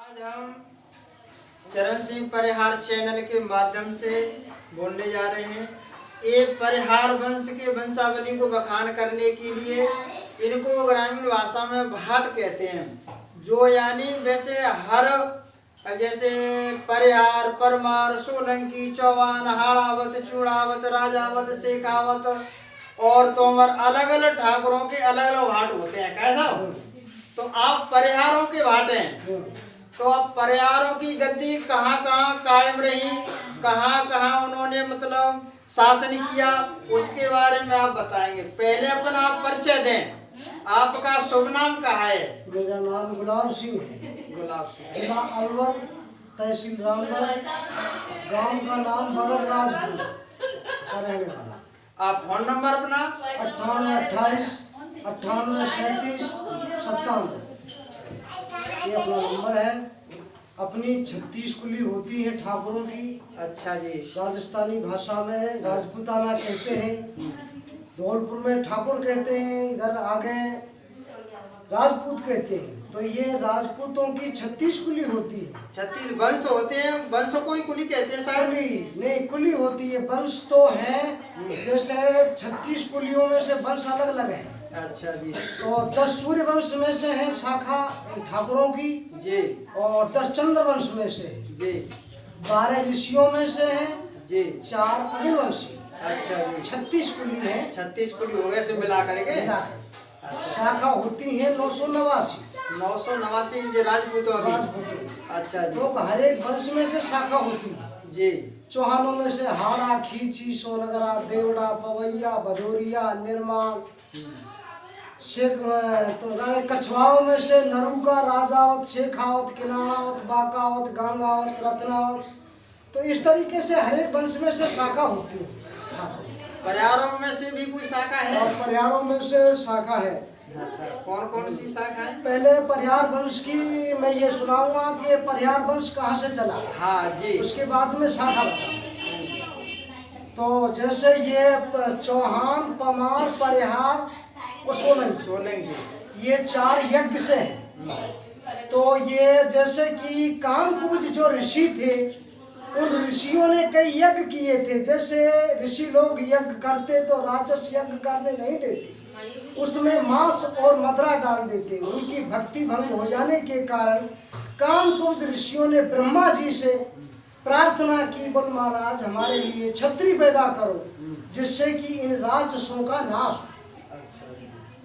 आज हम चरण सिंह परिहार चैनल के माध्यम से बोलने जा रहे हैं। ये परिहार वंश के वंशावली को बखान करने के लिए इनको ग्रामीण भाषा में भाट कहते हैं, जो यानी वैसे हर जैसे परिहार, परमार, सोलंकी, चौहान, हाड़ावत, चूड़ावत, राजावत, शेखावत और तोमर अलग अलग ठाकुरों के अलग अलग भाट होते हैं। कैसा? तो आप परिहारों के भाट हैं, तो अब परिहारों की गद्दी कहाँ कहाँ कायम रही, कहाँ कहाँ उन्होंने मतलब शासन किया, उसके बारे में आप बताएंगे। पहले अपन आप परिचय दें। आपका शुभ नाम कहाँ है? मेरा नाम गुलाब सिंह है। गुलाब सिंह। जिला अलवर, तहसील रामगढ़, गांव का नाम बगल राजपुर का रहने वाला। आप फोन नंबर अपना? 9828 9837 97। ये अपना नंबर है। अपनी 36 कुली होती है ठाकुरों की। अच्छा जी। राजस्थानी भाषा में राजपूताना कहते हैं, धौलपुर में ठाकुर कहते हैं, इधर आगे राजपूत कहते हैं। तो ये राजपूतों की 36 कुली होती है। 36 वंश होते हैं, वंशों को ही कुली कहते हैं साहब? कुली नहीं, कुली होती है। वंश तो है, जैसे 36 कुलियों में से वंश अलग अलग है। अच्छा जी। तो 10 सूर्य वंश में से है शाखा ठाकुरों की जी, और 10 चंद्र वंश में से जी, 12 ऋषियों में से है जी, 4 अग्निवंशी। अच्छा जी। 36 कुली है। 36 कुली हो गए से मिला करके। शाखा होती है 989 989 जो राजपूतों की। राजपूतों। अच्छा जी। तो हर एक वंश में से शाखा होती है। जी। चौहानों में से हाड़ा, खींची, सोनगरा, देवड़ा, पवैया, भदौरिया, निर्माण। कछवाओं में से नरूका, राजावत, शेखावत, किलानावत, बाकावत, गांगावत, रत्नावत। तो इस तरीके से हर एक वंश में से शाखा होती है। परिहारों में से भी कोई शाखा है? और परिहारों में से शाखा है। अच्छा, कौन कौन सी शाखा है? पहले परिहार वंश की मैं ये सुनाऊंगा कि परिहार वंश कहाँ से चला। हाँ जी। उसके बाद में शाखा बता। तो जैसे ये चौहान, पमार, परिहार और सोलंकी, ये 4 यज्ञ से है। तो ये जैसे कि कामकुब्ज जो ऋषि थे, उन ऋषियों ने कई यज्ञ किए थे। जैसे ऋषि लोग यज्ञ करते तो राजस यज्ञ करने नहीं देते, उसमें मांस और मदरा डाल देते। उनकी भक्ति भंग हो जाने के कारण कामकुब्ज ऋषियों ने ब्रह्मा जी से प्रार्थना की, बोल महाराज हमारे लिए छत्री पैदा करो जिससे कि इन राक्षसों का नाश हो।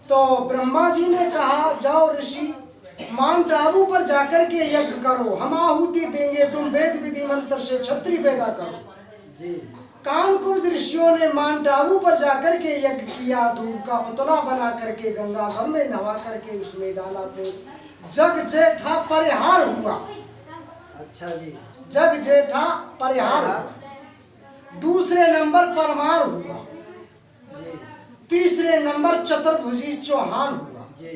तो ब्रह्मा जी ने कहा, जाओ ऋषि माउंट आबू पर जाकर के यज्ञ करो, हम आहुति देंगे, तुम वेद विधि मंत्र से छत्री पैदा करो जी। कामकुब्ज ऋषियों ने माउंट आबू पर जाकर के यज्ञ किया। दूध का पुतला बना करके गंगा जल में नहा करके उसमें डाला, तो जग जेठा परिहार हुआ। अच्छा जी। जग जेठा परिहार हुआ। दूसरे नंबर परमार हुआ जी, तीसरे नंबर चतुर्भुजी चौहान हुआ जी,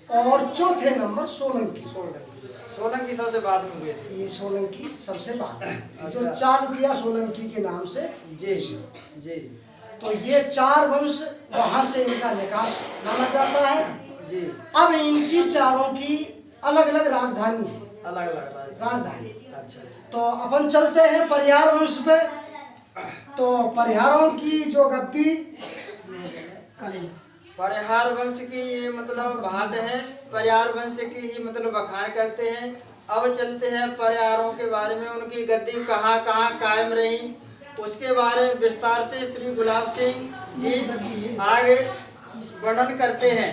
और चौथे नंबर सोलंकी। सोलंकी सबसे बाद में हुए थे। ये सोलंकी सबसे बाद अच्छा। जो चालुकिया सोलंकी के नाम से। जी जी। तो ये 4 वंश वहां से इनका निकास माना जाता है जी। अब इनकी चारों की अलग अलग राजधानी है। अलग अलग राजधानी। अच्छा। तो अपन चलते हैं परिहार वंश पे। तो परिहारों की जो गद्दी परिहार वंश की ये मतलब भाट है, परिहार वंश की ही मतलब बखान करते हैं। अब चलते हैं परिहारों के बारे में, उनकी गद्दी कहाँ कहाँ कायम रही, उसके बारे में विस्तार से श्री गुलाब सिंह जी आगे वर्णन करते हैं।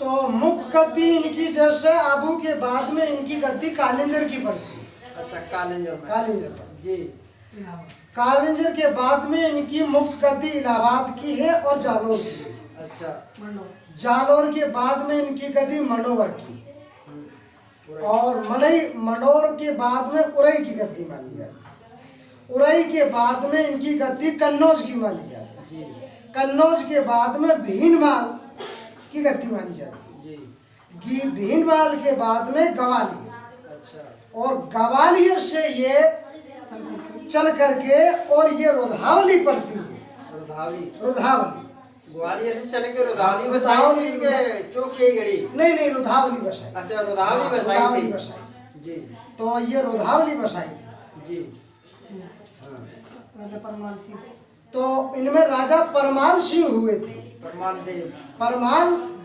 तो मुख्य गद्दी इनकी जैसे आबू के बाद में इनकी गद्दी कालिंजर की पड़ती है। अच्छा, कालिंजर में। कालिंजर पर जी। कालिंजर के बाद में इनकी मुख्य गद्दी इलाहाबाद की है और जालोर की है। अच्छा। जालोर के बाद में इनकी गद्दी मनोवर की और मनोर के बाद में उरई की गद्दी मानी जाती है। उरई के बाद में इनकी गद्दी कन्नौज की मानी जाती है। कन्नौज के बाद में भीनमाल की गद्दी मानी जाती है। भीनमाल के बाद में ग्वालियर। अच्छा। और ग्वालियर से ये चल करके और ये रुधावली पड़ती है। रुधावली ग्वालियर से चल के रुधावली बसाई थी कि चोखी गढ़ी? नहीं नहीं, रुधावली बसाई। अच्छा, रुधावली बसाई रुधावली थी बसाई जी। तो ये रुधावली बसाई थी जी। राजा परमाल सिंह। तो इनमें राजा परमाल सिंह हुए थे, परमाल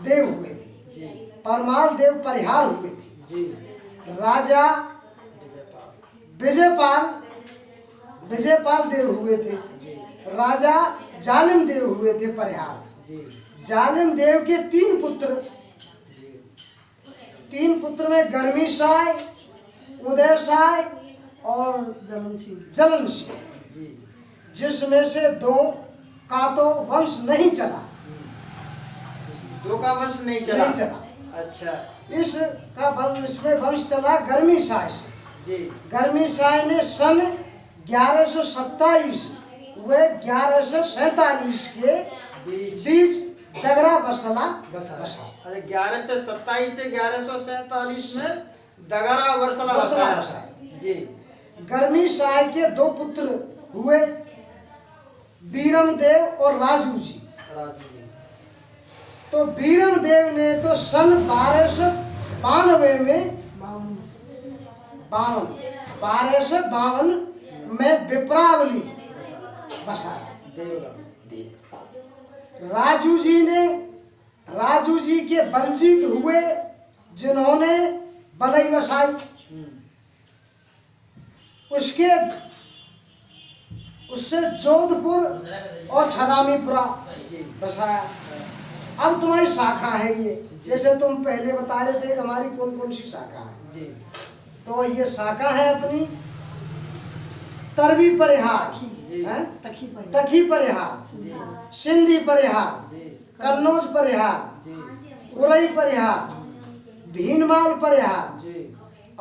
देव हुए थे जी। परमाल देव परिहार हुए थे जी। राजा विजयपाल देव हुए थे जी। राजा जालिम देव हुए थे परिहार जी। जालिम देव के 3 पुत्र, 3 पुत्र में गर्मी साय, उदय साय और जलन सिंह, जिसमें से 2 का तो वंश नहीं चला, 2 का वंश नहीं चला। अच्छा। इसमें वंश चला गर्मी साय से जी। गर्मी साय ने सन 1127 व 1147 के बीच दगरा बसा। अच्छा, 1127 से 1147 में दगरा बरसला बसा जी। गर्मी साय के 2 पुत्र हुए, बीरम देव और राजू जी। तो बीरम देव ने तो सन 1292 में 1252 में विप्रावली बसाया। राजू जी के बलजीत हुए, जिन्होंने बलई बसाई। उससे जोधपुर और छदामीपुरा बसाया। अब तुम्हारी शाखा है ये, जैसे तुम पहले बता रहे थे कि हमारी कौन कौन सी शाखा है जी। तो ये शाखा है अपनी तरवी परिहार, तखी परिहार, सिंधी परिहार, कन्नौज परिहार, उरई परिहार, भीनमाल परिहार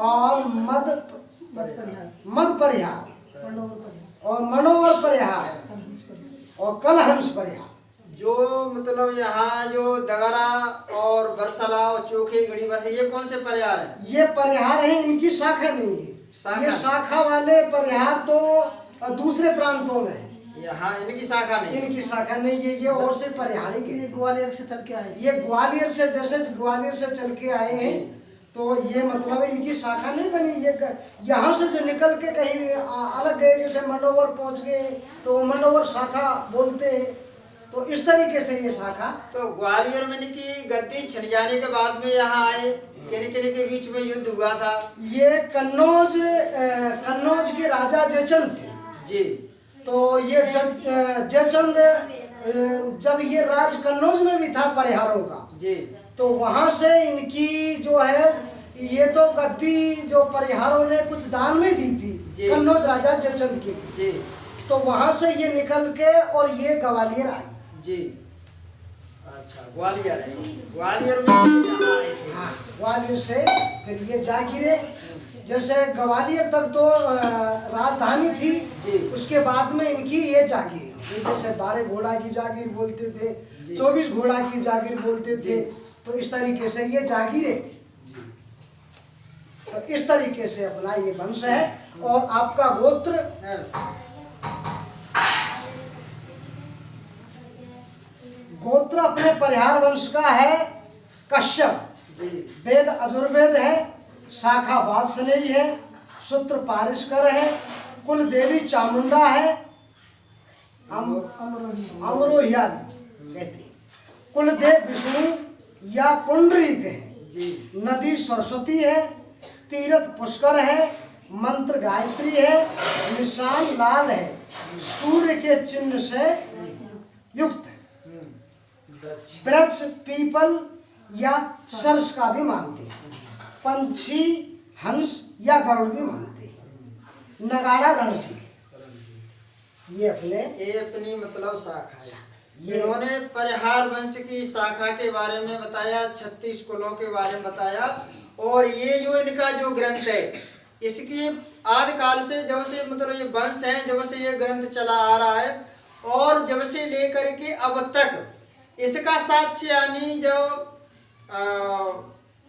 और मध परिहार और मनोवर परिहार और कलहंस परिहार। जो मतलब यहाँ जो दगरा और बरसला और चोखे गढ़ी बस, ये कौन से परिहार है? ये परिहार है, इनकी शाखा नहीं है। ये शाखा वाले परिहार तो दूसरे प्रांतों में है, यहाँ इनकी शाखा नहीं। इनकी शाखा नहीं है, ये और से परिहारी के ग्वालियर से चल के आए। ये ग्वालियर से, जैसे ग्वालियर से चल के आए हैं, तो ये मतलब इनकी शाखा नहीं बनी। ये यहाँ से जो निकल के कहीं अलग गए, जैसे मंडोवर पहुँच गए तो मंडोवर शाखा बोलते हैं। तो इस तरीके से ये शाखा। तो ग्वालियर में इनकी गद्दी छिन जाने के बाद में यहाँ आए, किन के बीच में युद्ध हुआ था? ये कन्नौज के राजा जयचंद थे जी। तो ये जयचंद, जब ये राज कन्नौज में भी था परिहारों का जी, तो वहां से इनकी जो है ये तो गद्दी जो परिहारों ने कुछ दान में दी थी कन्नौज राजा जयचंद की जी। तो वहां से ये निकल के और ये ग्वालियर आ गए जी। अच्छा, ग्वालियर है। ग्वालियर में से यहाँ आए थे। हाँ, ग्वालियर से फिर ये जा गिरे। जैसे ग्वालियर तक तो राजधानी थी जी। उसके बाद में इनकी ये जागीर, जैसे 12 घोड़ा की जागीर बोलते थे, 24 घोड़ा की जागीर बोलते थे, तो इस तरीके से ये जागीरें। तो इस तरीके से अपना ये वंश है। और आपका गोत्र अपने परिहार वंश का है कश्यप। वेद अजुर्वेद है, शाखा वात्सनेयी है, सूत्र पारिष्कर है, कुल देवी चामुंडा है, अमरोहिया कहते, कुल देव विष्णु या पुंडरीक है, नदी सरस्वती है, तीर्थ पुष्कर है, मंत्र गायत्री है, निशान लाल है, सूर्य के चिन्ह से युक्त है, वृक्ष पीपल या सरस का भी मानते हैं, पंछी हंस या गरुड़ भी मानते हैं, नगाड़ा रणजी। ये अपनी मतलब शाखा है। इन्होंने परिहार वंश की शाखा के बारे में बताया, 36 कुलों के बारे में बताया। और ये जो इनका जो ग्रंथ है, इसकी आदि काल से जब से मतलब ये वंश है, जब से ये ग्रंथ चला आ रहा है और जब से लेकर के अब तक इसका साक्ष्य यानी जो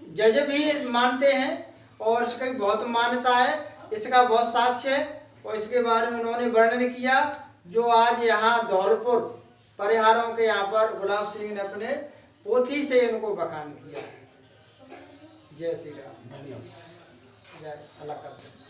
जज भी मानते हैं और इसका बहुत मान्यता है, इसका बहुत साक्ष्य है। और इसके बारे में उन्होंने वर्णन किया। जो आज यहाँ धौलपुर परिहारों के यहाँ पर गुलाब सिंह ने अपने पोथी से इनको बखान किया। जय श्री राम। धन्यवाद। जय अलग करते।